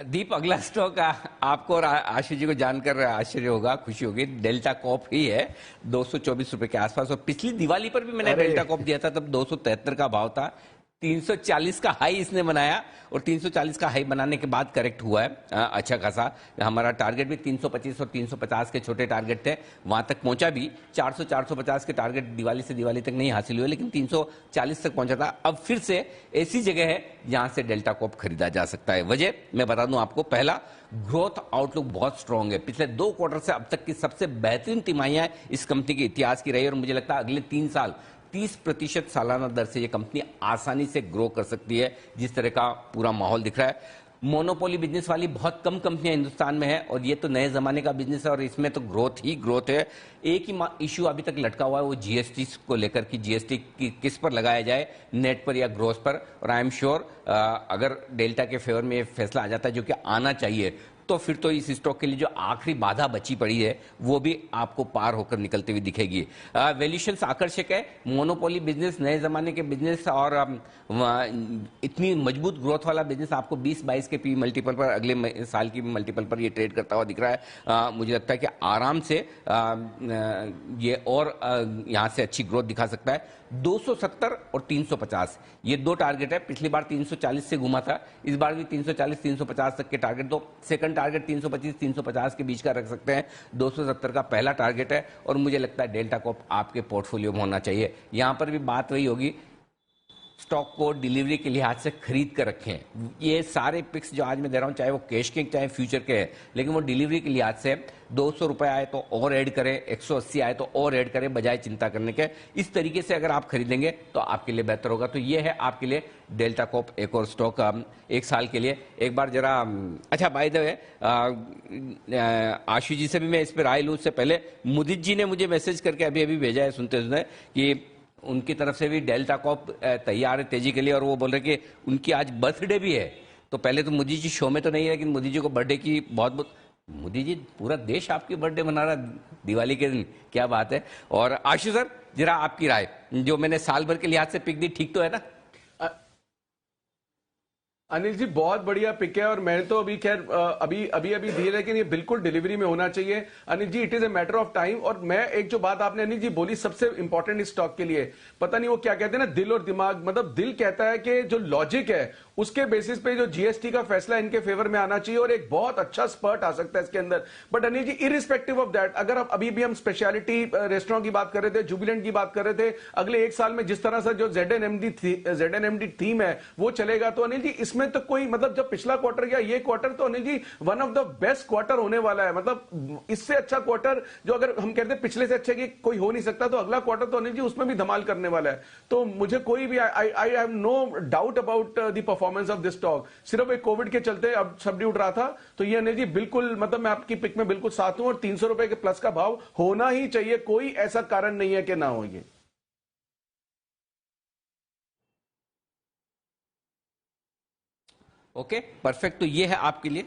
दीप, अगला स्टॉक आपको और आशीष जी को जानकर आश्चर्य होगा, खुशी होगी। डेल्टा कॉप ही है, 224 रुपए के आसपास। और पिछली दिवाली पर भी मैंने अरे डेल्टा कॉप दिया था, तब 273 का भाव था। 340 का हाई इसने बनाया और 340 का हाई बनाने के बाद करेक्ट हुआ है अच्छा खासा। हमारा टारगेट भी 325 और 350 के छोटे टारगेट थे, वहां तक पहुंचा भी। 400 450 के टारगेट दिवाली से दिवाली तक नहीं हासिल हुए, लेकिन 340 तक पहुंचा था। अब फिर से ऐसी जगह है जहां से डेल्टा कॉप खरीदा जा सकता है। वजह मैं बता दूं आपको, पहला, ग्रोथ आउटलुक बहुत स्ट्रांग है। पिछले 2 क्वार्टर से अब तक की सबसे बेहतरीन तिमाहियां इस कंपनी के इतिहास की रही, और मुझे लगता है अगले 3 साल 30% सालाना दर से ये कंपनी आसानी से ग्रो कर सकती है, जिस तरह का पूरा माहौल दिख रहा है। मोनोपोली बिजनेस वाली बहुत कम कंपनियां हिंदुस्तान में है, और ये तो नए जमाने का बिजनेस है, और इसमें तो ग्रोथ ही ग्रोथ है। एक ही इशू अभी तक लटका हुआ है, वो जीएसटी को लेकर कि जीएसटी किस पर लगाया जाए, नेट पर या ग्रोथ पर। और आई एम श्योर अगर डेल्टा के फेवर में ये फैसला आ जाता है, जो कि आना चाहिए, तो फिर तो इस स्टॉक के लिए जो आखिरी बाधा बची पड़ी है वो भी आपको पार होकर निकलती हुई दिखेगी। वैल्यूएशंस आकर्षक है, मोनोपोली बिजनेस, नए जमाने के बिजनेस, और इतनी मजबूत ग्रोथ वाला बिजनेस आपको 20-22 के पी मल्टीपल पर, अगले साल की मल्टीपल पर ये ट्रेड करता हुआ दिख रहा है। मुझे लगता है कि आराम से ये और यहां से अच्छी ग्रोथ दिखा सकता है। 270 और 350 ये 2 टारगेट है। पिछली बार 340 से घुमा था, इस बार भी 340 350 तक के टारगेट। तो सेकंड टारगेट 325 350 के बीच का रख सकते हैं। 270 का पहला टारगेट है, और मुझे लगता है डेल्टा कॉप आपके पोर्टफोलियो में होना चाहिए। यहां पर भी बात वही होगी, स्टॉक को डिलीवरी के लिहाज से खरीद कर रखें। ये सारे पिक्स जो आज मैं दे रहा हूं, चाहे वो कैश के चाहे फ्यूचर के हैं, लेकिन वो डिलीवरी के लिहाज से 200 रुपए आए तो और ऐड करें, 180 आए तो और ऐड करें, बजाय चिंता करने के। इस तरीके से अगर आप खरीदेंगे तो आपके लिए बेहतर होगा। तो ये है आपके लिए डेल्टा कॉप, एक और स्टॉक 1 साल के लिए। एक बार जरा अच्छा, बाय द वे, आशु जी से भी मैं इस पर राय लूं उससे पहले, मुदित जी ने मुझे मैसेज करके अभी अभी भेजा है सुनते सुनते कि उनकी तरफ से भी डेल्टा कॉप तैयार है तेजी के लिए, और वो बोल रहे कि उनकी आज बर्थडे भी है। तो पहले तो मोदी जी शो में तो नहीं है, लेकिन मोदी जी को बर्थडे की बहुत बहुत, मोदी जी पूरा देश आपकी बर्थडे मना रहा दिवाली के दिन, क्या बात है। और आशु सर, जरा आपकी राय, जो मैंने साल भर के लिहाज से पिक दी, ठीक तो है ना? अनिल जी बहुत बढ़िया पिक है, और मैंने तो अभी खैर अभी अभी अभी दिए, लेकिन ये बिल्कुल डिलीवरी में होना चाहिए Anil ji. It is a matter of time. और मैं एक जो बात आपने अनिल जी बोली सबसे इंपॉर्टेंट इस स्टॉक के लिए, पता नहीं वो क्या कहते हैं ना, दिल और दिमाग, मतलब दिल कहता है कि जो लॉजिक है उसके बेसिस पे जो जीएसटी का फैसला इनके फेवर में आना चाहिए, और एक बहुत अच्छा स्पर्ट आ सकता है इसके अंदर। But Anil ji, irrespective of that, अगर अभी भी हम स्पेशलिटी रेस्टोरेंट की बात कर रहे थे, जुबिलेंट की बात कर रहे थे, अगले 1 साल में जिस तरह से जो जेडएनएमडी थीम है वो चलेगा, तो अनिल जी इसमें तो कोई, मतलब जब पिछला क्वार्टर गया, ये क्वार्टर तो Anil ji one of the best quarter होने वाला है। मतलब इससे अच्छा क्वार्टर जो, अगर हम कहते हैं पिछले से अच्छा कि कोई हो नहीं सकता, तो अगला क्वार्टर तो अनिल जी उसमें भी धमाल करने वाला है। तो मुझे कोई भी, I have no doubt about the performance of this stock. सिर्फ एक कोविड के चलते अब सब उठ रहा था, तो ये अनिल जी बिल्कुल, मतलब मैं आपकी पिक में बिल्कुल साथ हूं, और 300 रुपए के प्लस का भाव होना ही चाहिए, कोई ऐसा कारण नहीं है कि ना हो ये। Okay, perfect. तो ये है आपके लिए